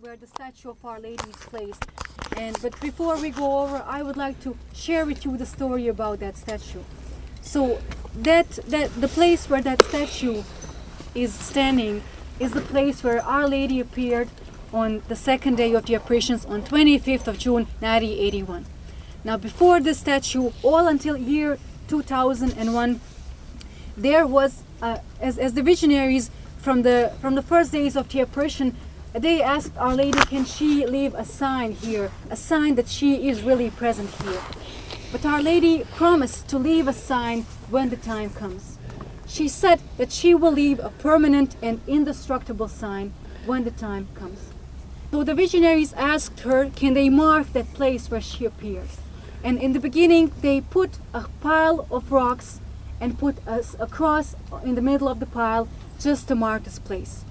where the statue of Our Lady is placed. But before we go over, I would like to share with you the story about that statue. So the place where that statue is standing is the place where Our Lady appeared on the second day of the apparitions on 25th of June 1981. Now before this statue, all until year 2001, there was, as the visionaries from the first days of the apparition, they asked Our Lady, can she leave a sign here, a sign that she is really present here. But Our Lady promised to leave a sign when the time comes. She said that she will leave a permanent and indestructible sign when the time comes. So the visionaries asked her, can they mark that place where she appears? And in the beginning, they put a pile of rocks and put a cross in the middle of the pile just to mark this place.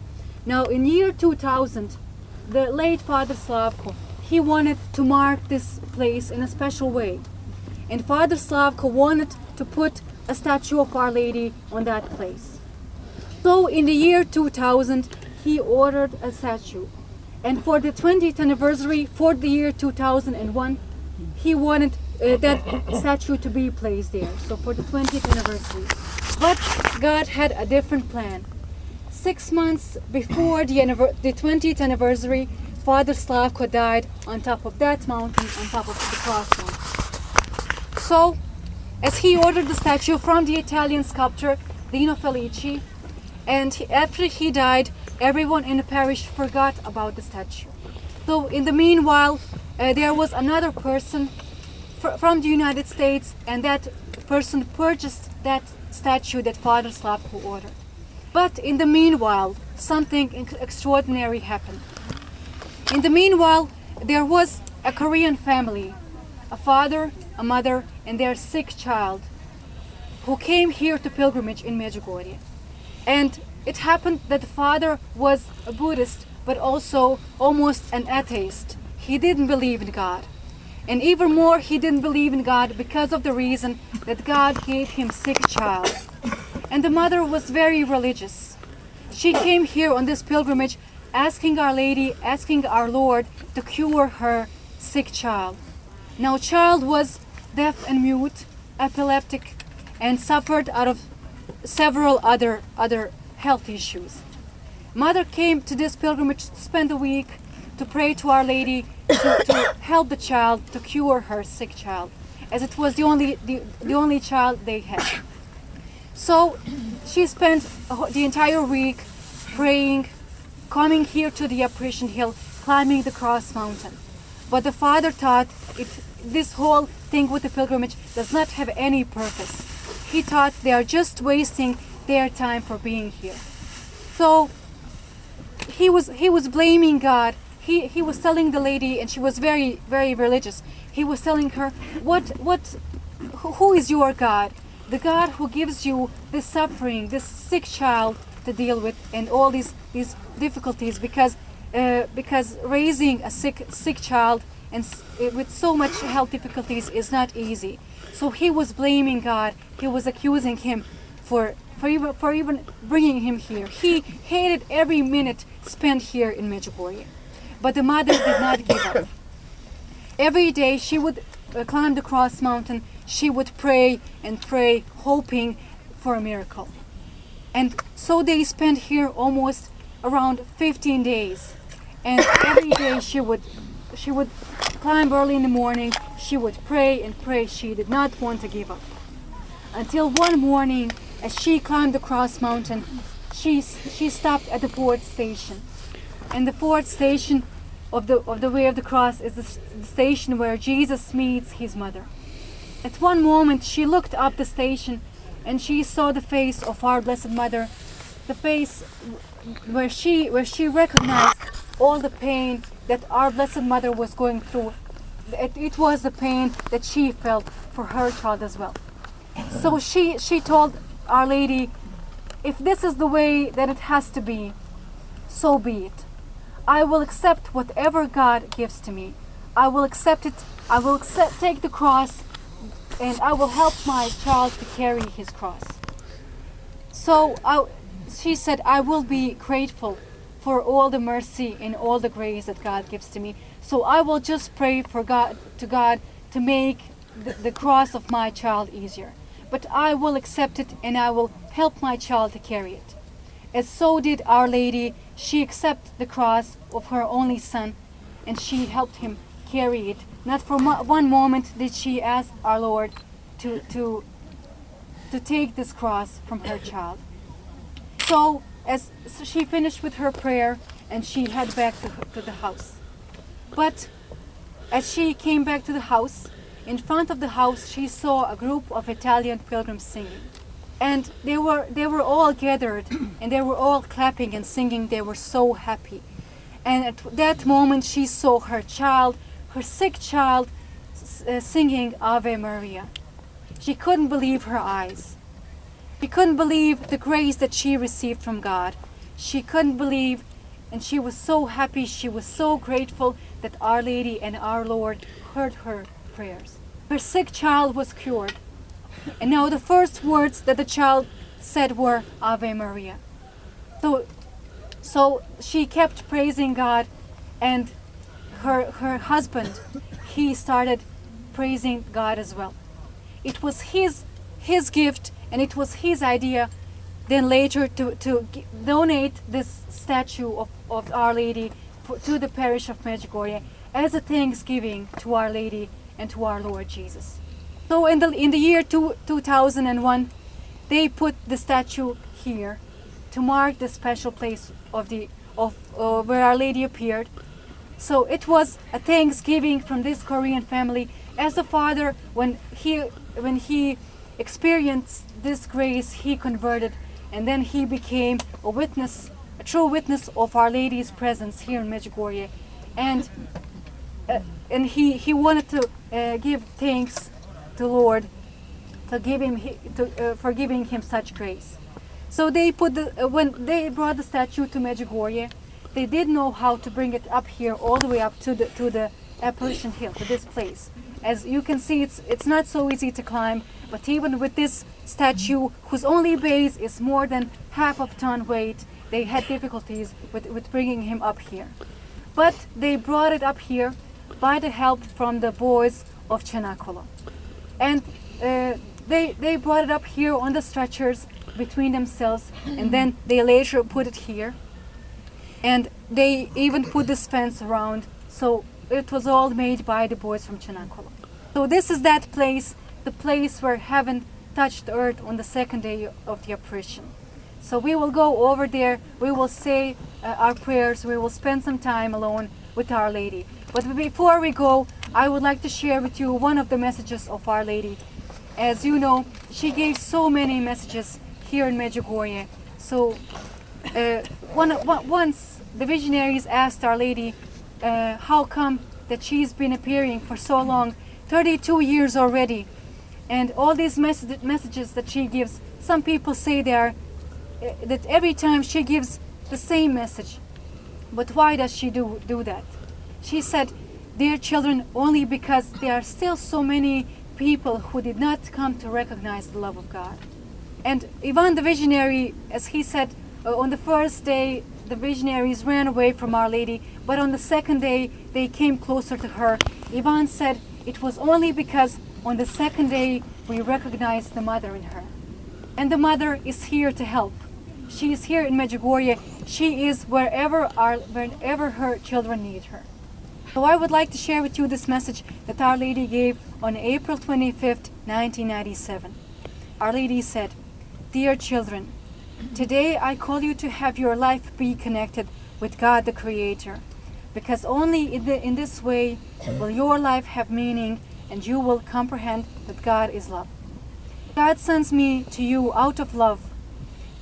Now in year 2000, the late Father Slavko, he wanted to mark this place in a special way. And Father Slavko wanted to put a statue of Our Lady on that place. So in the year 2000, he ordered a statue. And for the 20th anniversary, for the year 2001, he wanted that statue to be placed there, so for the 20th anniversary. But God had a different plan. 6 months before the 20th anniversary, Father Slavko died on top of that mountain, on top of the cross mountain. So, as he ordered the statue from the Italian sculptor Dino Felici, and after he died, everyone in the parish forgot about the statue. So in the meanwhile, there was another person from the United States, and that person purchased that statue that Father Slavko ordered. But in the meanwhile, something extraordinary happened. In the meanwhile, there was a Korean family, a father, a mother, and their sick child, who came here to pilgrimage in Medjugorje. And it happened that the father was a Buddhist, but also almost an atheist. He didn't believe in God. And even more, he didn't believe in God because of the reason that God gave him sick child. And the mother was very religious. She came here on this pilgrimage asking Our Lady, asking our Lord to cure her sick child. Now child was deaf and mute, epileptic, and suffered out of several other health issues. Mother came to this pilgrimage to spend a week to pray to Our Lady to help the child, to cure her sick child, as it was the only child they had. So she spent the entire week praying, coming here to the Apparition Hill, climbing the cross mountain. But the father thought this whole thing with the pilgrimage does not have any purpose. He thought they are just wasting their time for being here. So he was blaming God. He was telling the lady, and she was very, very religious. He was telling her, who is your God? The God who gives you this suffering, this sick child to deal with, and all these difficulties, because raising a sick child and with so much health difficulties is not easy. So he was blaming God. He was accusing him for even bringing him here. He hated every minute spent here in Medjugorje. But the mother did not give up. Every day she would climb the cross mountain. She would pray and pray, hoping for a miracle. And so they spent here almost around 15 days. And every day she would climb early in the morning. She would pray and pray. She did not want to give up. Until one morning, as she climbed the cross mountain, she stopped at the fourth station. And the fourth station of the Way of the Cross is the station where Jesus meets his mother. At one moment, she looked up the station and she saw the face of our Blessed Mother, the face where she recognized all the pain that our Blessed Mother was going through. It was the pain that she felt for her child as well. So she told Our Lady, if this is the way that it has to be, so be it. I will accept whatever God gives to me. I will accept it. I will take the cross, and I will help my child to carry his cross. So she said, I will be grateful for all the mercy and all the grace that God gives to me. So I will just pray for God to make the cross of my child easier. But I will accept it, and I will help my child to carry it. As so did Our Lady. She accepted the cross of her only son, and she helped him carry it. Not for one moment did she ask our Lord to take this cross from her child. So as she finished with her prayer, and she headed back to the house. But as she came back to the house, in front of the house she saw a group of Italian pilgrims singing. And they were all gathered, and they were all clapping and singing. They were so happy. And at that moment she saw her child, her sick child, singing Ave Maria. She couldn't believe her eyes. She couldn't believe the grace that she received from God. She couldn't believe, and she was so happy, she was so grateful that Our Lady and our Lord heard her prayers. Her sick child was cured. And now the first words that the child said were Ave Maria. So she kept praising God, and her husband, he started praising God as well. It was his gift, and it was his idea then later to donate this statue of Our Lady to the parish of Medjugorje as a thanksgiving to Our Lady and to our Lord Jesus. So in the year 2001, they put the statue here to mark the special place of where Our Lady appeared. So it was a thanksgiving from this Korean family, as a father, when he experienced this grace, he converted, and then he became a true witness of Our Lady's presence here in Medjugorje, and he wanted to give thanks to Lord for giving him such grace. So they when they brought the statue to Medjugorje, they didn't know how to bring it up here, all the way up to the Apparition hill, to this place. As you can see, it's not so easy to climb, but even with this statue, whose only base is more than half of ton weight, they had difficulties with bringing him up here. But they brought it up here by the help from the boys of Çanakkale. And they brought it up here on the stretchers between themselves, and then they later put it here. And they even put this fence around, so it was all made by the boys from Çanakkale. So this is that place, the place where heaven touched the earth on the second day of the apparition. So we will go over there, we will say our prayers, we will spend some time alone with Our Lady. But before we go, I would like to share with you one of the messages of Our Lady. As you know, she gave so many messages here in Medjugorje. So once the visionaries asked Our Lady how come that she's been appearing for so long, 32 years already, and all these messages that she gives, some people say that every time she gives the same message. But why does she do that? She said, dear children, only because there are still so many people who did not come to recognize the love of God. And Ivan the visionary, as he said, on the first day the visionaries ran away from Our Lady, but on the second day they came closer to her. Ivan said it was only because on the second day we recognized the mother in her. And the mother is here to help. She is here in Medjugorje. She is wherever her children need her. So I would like to share with you this message that Our Lady gave on April 25th, 1997. Our Lady said, dear children, today I call you to have your life be connected with God the Creator, because only in this way will your life have meaning, and you will comprehend that God is love. God sends me to you out of love,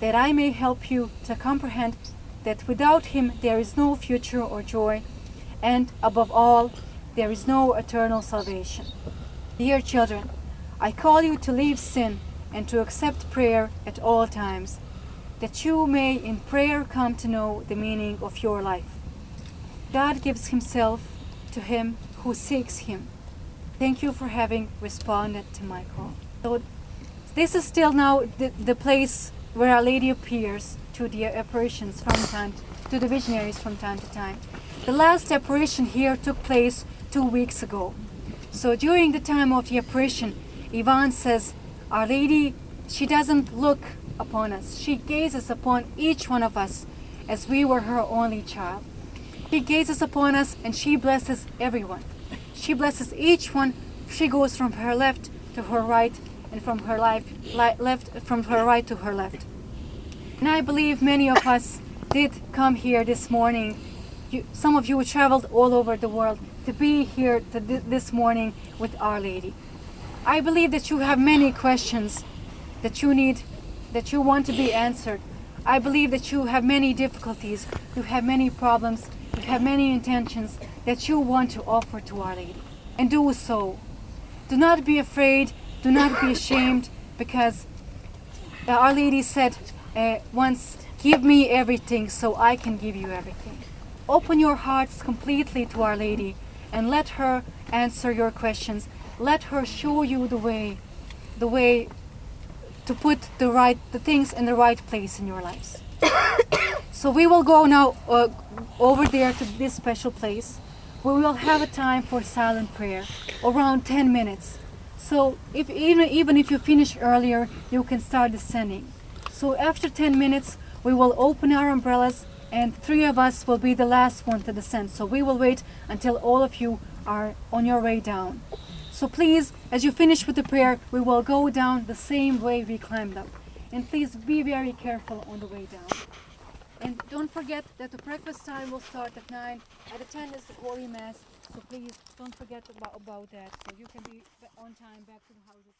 that I may help you to comprehend that without Him there is no future or joy, and above all, there is no eternal salvation. Dear children, I call you to leave sin and to accept prayer at all times, that you may in prayer come to know the meaning of your life. God gives Himself to him who seeks Him. Thank you for having responded to my call. So this is still now the place where Our Lady appears to the apparitions from time to the visionaries from time to time. The last apparition here took place 2 weeks ago. So during the time of the apparition, Ivan says, Our Lady, she doesn't look upon us. She gazes upon each one of us as we were her only child. She gazes upon us and she blesses everyone. She blesses each one. She goes from her left to her right and from her from her right to her left. And I believe many of us did come here this morning. Some of you traveled all over the world to be here this morning with Our Lady. I believe that you have many questions that you want to be answered. I believe that you have many difficulties, you have many problems, you have many intentions that you want to offer to Our Lady. And do so. Do not be afraid, do not be ashamed, because Our Lady said once, give me everything so I can give you everything. Open your hearts completely to Our Lady and let her answer your questions. Let her show you the way to put the things in the right place in your lives. So we will go now over there to this special place. We will have a time for silent prayer, around 10 minutes. So even if you finish earlier, you can start descending. So after 10 minutes, we will open our umbrellas and 3 of us will be the last one to descend. So we will wait until all of you are on your way down. So please, as you finish with the prayer, we will go down the same way we climbed up. And please be very careful on the way down. And don't forget that the breakfast time will start at 9. At 10 is the Holy Mass. So please don't forget about that. So you can be on time back to the houses.